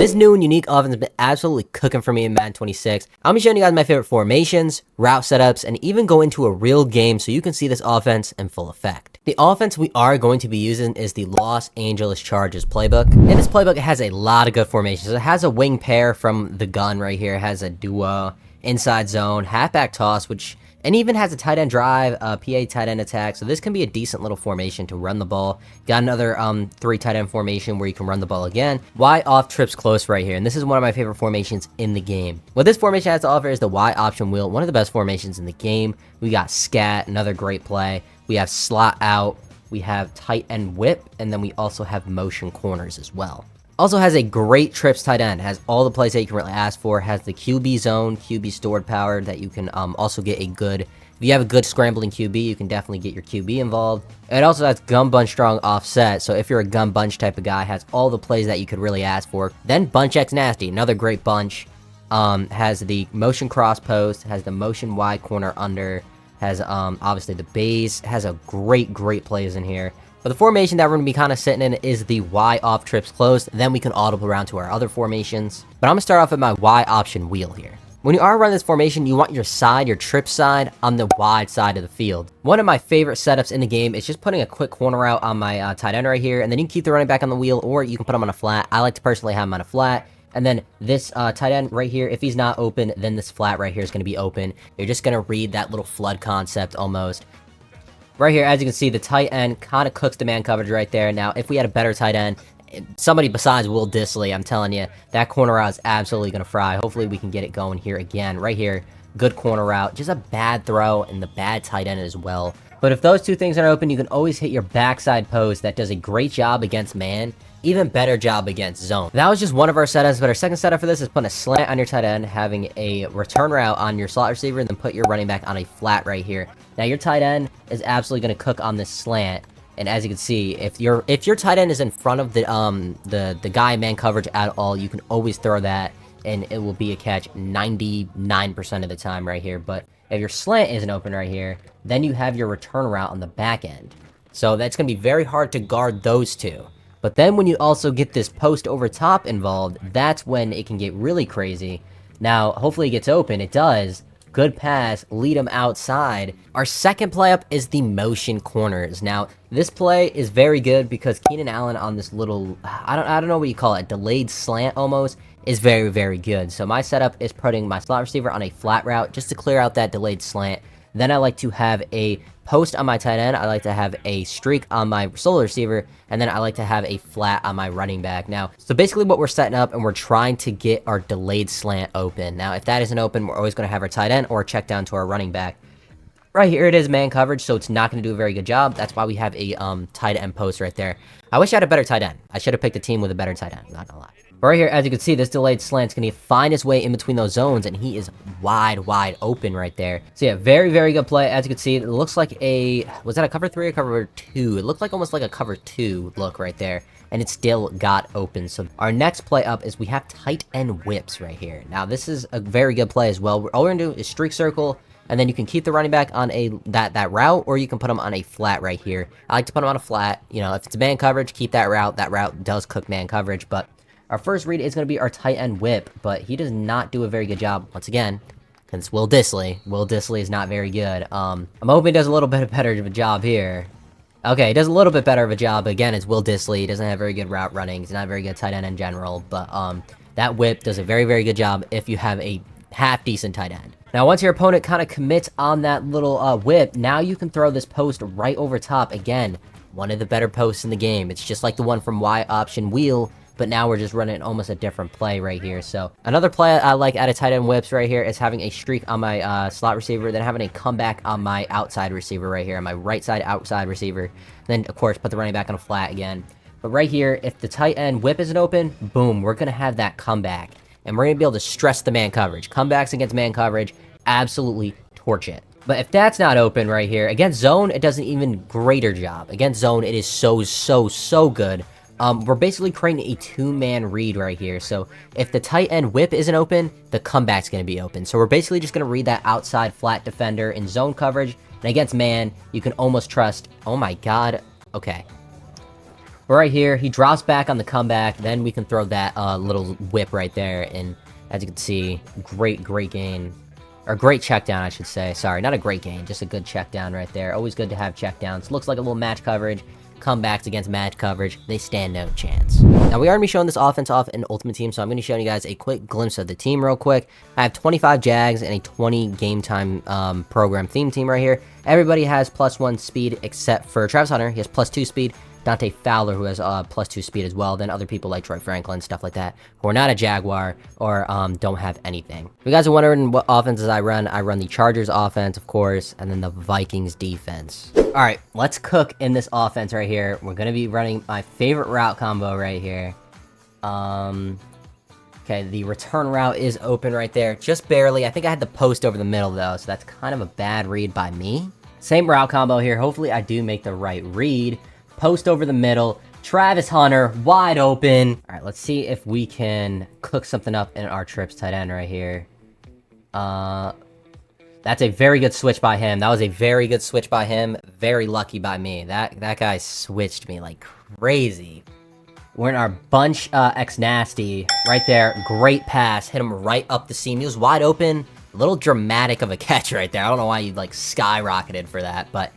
This new and unique offense has been absolutely cooking for me in Madden 26. I'll be showing you guys my favorite formations, route setups, and even go into a real game so you can see this offense in full effect. The offense we are going to be using is the Los Angeles Chargers playbook. In this playbook, it has a lot of good formations. It has a wing pair from the gun right here. It has a duo, inside zone, halfback toss, and even has a tight end drive, PA tight end attack. So this can be a decent little formation to run the ball. Got another 3 tight end formation where you can run the ball again. Y off trips close right here. And this is one of my favorite formations in the game. What this formation has to offer is the Y option wheel, one of the best formations in the game. We got scat, another great play. We have slot out. We have tight end whip. And then we also have motion corners as well. Also has a great trips tight end, has all the plays that you can really ask for, has the QB zone, QB stored power that you can also get a good, if you have a good scrambling QB, you can definitely get your QB involved. It also has gun bunch strong offset, so if you're a gun bunch type of guy, has all the plays that you could really ask for. Then bunch X nasty, another great bunch, has the motion cross post, has the motion wide corner under, has obviously the base, has a great plays in here. But the formation that we're going to be kind of sitting in is the Y off trips closed. Then we can audible around to our other formations. But I'm going to start off with my Y option wheel here. When you are running this formation, you want your trip side, on the wide side of the field. One of my favorite setups in the game is just putting a quick corner out on my tight end right here. And then you can keep the running back on the wheel, or you can put him on a flat. I like to personally have him on a flat. And then this tight end right here, if he's not open, then this flat right here is going to be open. You're just going to read that little flood concept almost. Right here, as you can see, the tight end kind of cooks the man coverage right there. Now, if we had a better tight end, somebody besides Will Dissly, I'm telling you, that corner route is absolutely going to fry. Hopefully, we can get it going here again. Right here, good corner route. Just a bad throw and the bad tight end as well. But if those two things aren't open, you can always hit your backside post. That does a great job against man. Even better job against zone. That was just one of our setups, but our second setup for this is putting a slant on your tight end, having a return route on your slot receiver, and then put your running back on a flat right here. Now your tight end is absolutely going to cook on this slant, and as you can see, if your tight end is in front of the guy man coverage at all, you can always throw that, and it will be a catch 99% of the time right here. But if your slant isn't open right here, then you have your return route on the back end. So that's going to be very hard to guard those two. But then when you also get this post over top involved, that's when it can get really crazy. Now, hopefully it gets open. It does. Good pass. Lead him outside. Our second play up is the motion corners. Now, this play is very good because Keenan Allen on this little, I don't know what you call it, delayed slant almost, is very good. So my setup is putting my slot receiver on a flat route just to clear out that delayed slant. Then I like to have a post on my tight end. I like to have a streak on my solo receiver. And then I like to have a flat on my running back. Now, so basically what we're setting up, and we're trying to get our delayed slant open. Now, if that isn't open, we're always going to have our tight end or check down to our running back. Right here it is man coverage, so it's not going to do a very good job. That's why we have a tight end post right there. I wish I had a better tight end. I should have picked a team with a better tight end, not gonna lie. But right here, as you can see, this delayed slant's going to find his way in between those zones, and he is wide open right there. So yeah, very good play. As you can see, it looks like was that a cover 3 or cover 2? It looked like almost like a cover 2 look right there, and it still got open. So our next play up is we have tight end whips right here. Now, this is a very good play as well. All we're going to do is streak circle, and then you can keep the running back on that route, or you can put him on a flat right here. I like to put him on a flat. You know, if it's man coverage, keep that route. That route does cook man coverage, but our first read is going to be our tight end whip, but he does not do a very good job, once again, because it's Will Dissly. Will Dissly is not very good. I'm hoping he does a little bit better of a job here. Okay, he does a little bit better of a job. Again, it's Will Dissly. He doesn't have very good route running. He's not a very good tight end in general, but that whip does a very good job if you have a half-decent tight end. Now, once your opponent kind of commits on that little whip, now you can throw this post right over top. Again, one of the better posts in the game. It's just like the one from Y option wheel, but now we're just running almost a different play right here. So another play I like out of tight end whips right here is having a streak on my slot receiver, then having a comeback on my outside receiver right here, on my right side outside receiver. Then, of course, put the running back on a flat again. But right here, if the tight end whip isn't open, boom, we're going to have that comeback. And we're going to be able to stress the man coverage. Comebacks against man coverage, absolutely torch it. But if that's not open right here, against zone, it does an even greater job. Against zone, it is so good. We're basically creating a 2-man read right here. So if the tight end whip isn't open, the comeback's going to be open. So we're basically just going to read that outside flat defender in zone coverage. And against man, you can almost trust, oh my god, okay. But right here, he drops back on the comeback. Then we can throw that little whip right there. And as you can see, great gain. Or great check down, I should say. Sorry, not a great gain, just a good check down right there. Always good to have check downs. Looks like a little match coverage. Comebacks against match coverage, they stand no chance. Now, we are going to be showing this offense off in Ultimate Team, so I'm going to be showing you guys a quick glimpse of the team real quick. I have 25 Jags and a 20 game time program theme team right here. Everybody has +1 speed except for Travis Hunter. He has +2 speed. Dante Fowler, who has +2 speed as well. Then other people like Troy Franklin, stuff like that, who are not a Jaguar or don't have anything. If you guys are wondering what offenses I run the Chargers offense, of course, and then the Vikings defense. All right, let's cook in this offense right here. We're going to be running my favorite route combo right here. Okay, the return route is open right there, just barely. I think I had the post over the middle, though, so that's kind of a bad read by me. Same route combo here. Hopefully, I do make the right read. Post over the middle. Travis Hunter, wide open. All right, let's see if we can cook something up in our trips tight end right here. That's a very good switch by him. That was a very good switch by him. Very lucky by me. That guy switched me like crazy. We're in our bunch X nasty right there. Great pass. Hit him right up the seam. He was wide open. A little dramatic of a catch right there. I don't know why you like skyrocketed for that, but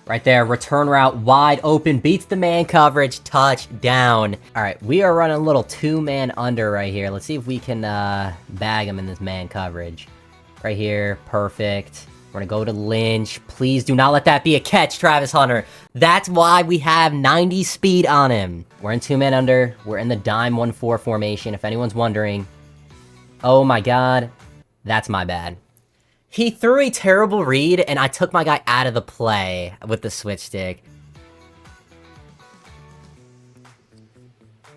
right there, return route, wide open, beats the man coverage, touchdown. All right, we are running a little 2-man under right here. Let's see if we can bag him in this man coverage. Right here, perfect. We're gonna go to Lynch. Please do not let that be a catch, Travis Hunter. That's why we have 90 speed on him. We're in 2-man under. We're in the dime 1-4 formation, if anyone's wondering. Oh my God, that's my bad. He threw a terrible read, and I took my guy out of the play with the switch stick.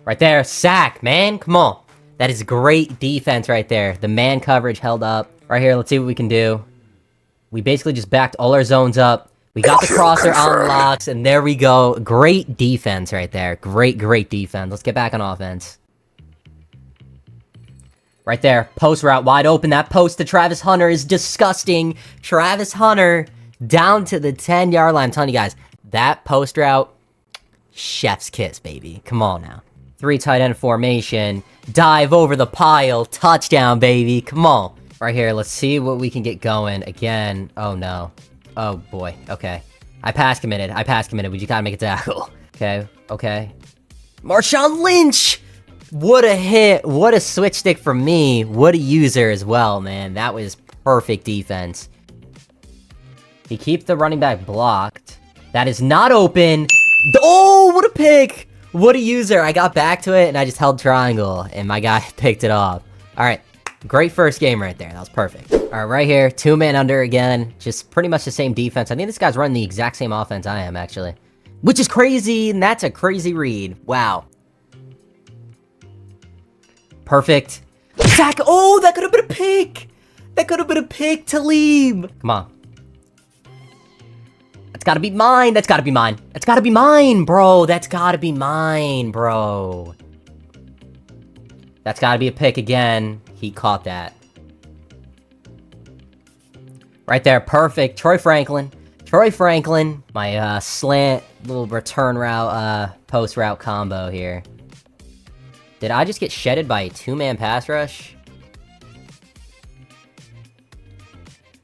Right there, sack, man. Come on. That is great defense right there. The man coverage held up. Right here, let's see what we can do. We basically just backed all our zones up. We got the crosser on locks, and there we go. Great defense right there. Great defense. Let's get back on offense. Right there, post route, wide open. That post to Travis Hunter is disgusting. Travis Hunter down to the 10-yard line. I'm telling you guys, that post route, chef's kiss, baby. Come on now. 3 tight end formation, dive over the pile, touchdown, baby. Come on. Right here, let's see what we can get going. Again, oh no. Oh boy, okay. I pass committed, we just gotta make a tackle. Okay. Marshawn Lynch! What a hit. What a switch stick from me. What a user as well, man. That was perfect defense. He keeps the running back blocked. That is not open. Oh, what a pick. What a user. I got back to it, and I just held triangle, and my guy picked it off. All right. Great first game right there. That was perfect. All right, right here. 2-man under again. Just pretty much the same defense. I think this guy's running the exact same offense I am, actually. Which is crazy, and that's a crazy read. Wow. Perfect. Sack. Oh, that could have been a pick. That could have been a pick to leave. Come on. That's gotta be mine. That's gotta be mine. That's gotta be mine, bro. That's gotta be mine, bro. That's gotta be a pick again. He caught that. Right there. Perfect. Troy Franklin. My slant little return route, post route combo here. Did I just get shedded by a 2-man pass rush?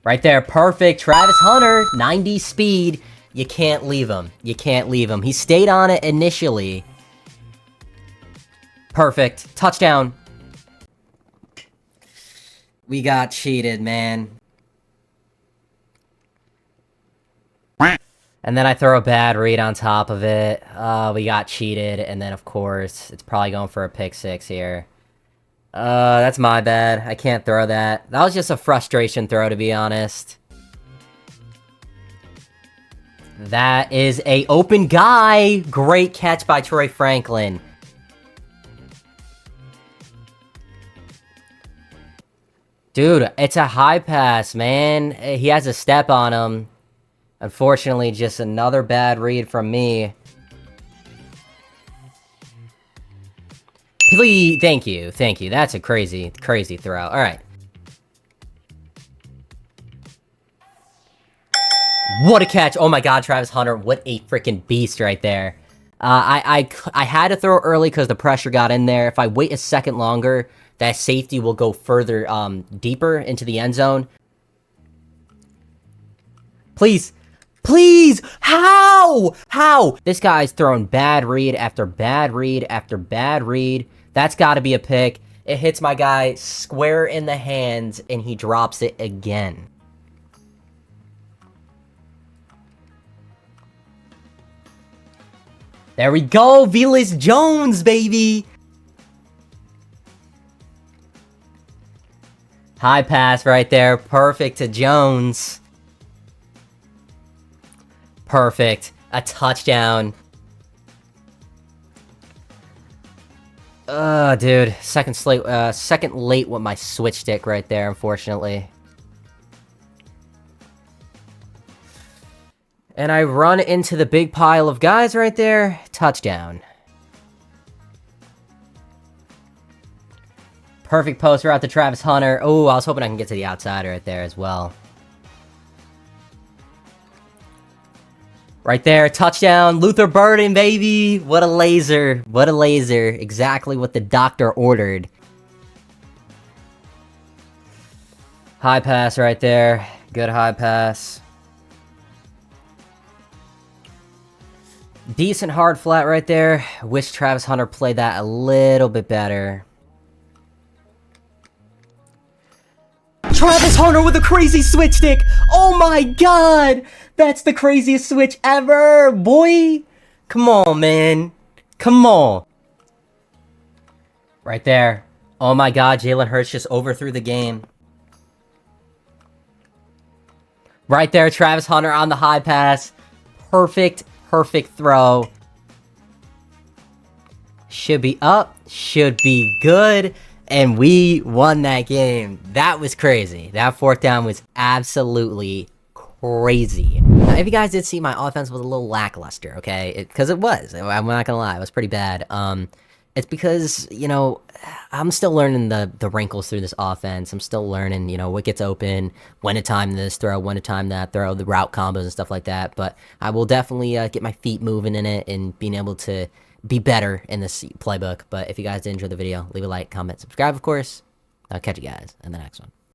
Right there, perfect. Travis Hunter, 90 speed. You can't leave him. He stayed on it initially. Perfect. Touchdown. We got cheated, man. And then I throw a bad read on top of it. We got cheated, and then of course, it's probably going for a pick 6 here. That's my bad. I can't throw that. That was just a frustration throw, to be honest. That is a open guy. Great catch by Troy Franklin. Dude, it's a high pass, man. He has a step on him. Unfortunately, just another bad read from me. Please, thank you. That's a crazy throw. All right. What a catch. Oh my god, Travis Hunter. What a freaking beast right there. I had to throw early because the pressure got in there. If I wait a second longer, that safety will go further deeper into the end zone. Please. Please! How? How? This guy's throwing bad read after bad read after bad read. That's got to be a pick. It hits my guy square in the hands, and he drops it again. There we go! Velus Jones, baby! High pass right there. Perfect to Jones. Perfect. A touchdown. Dude. Second late with my switch stick right there, unfortunately. And I run into the big pile of guys right there. Touchdown. Perfect post route to Travis Hunter. Oh, I was hoping I can get to the outside right there as well. Right there, touchdown, Luther Burden, baby! What a laser, what a laser. Exactly what the doctor ordered. High pass right there. Good high pass. Decent hard flat right there. Wish Travis Hunter played that a little bit better. Travis Hunter with a crazy switch stick! Oh my god! That's the craziest switch ever, boy! Come on, man. Come on. Right there. Oh my god, Jalen Hurts just overthrew the game. Right there, Travis Hunter on the high pass. Perfect, perfect throw. Should be up, should be good. And we won that game. That was crazy. That fourth down was absolutely crazy. Now, if you guys did see, my offense was a little lackluster, okay? Because it was. I'm not gonna lie. It was pretty bad. It's because, you know, I'm still learning the wrinkles through this offense. I'm still learning, you know, what gets open, when to time this throw, when to time that throw, the route combos and stuff like that. But I will definitely get my feet moving in it and being able to be better in this playbook. But if you guys did enjoy the video, leave a like, comment, subscribe, of course. I'll catch you guys in the next one.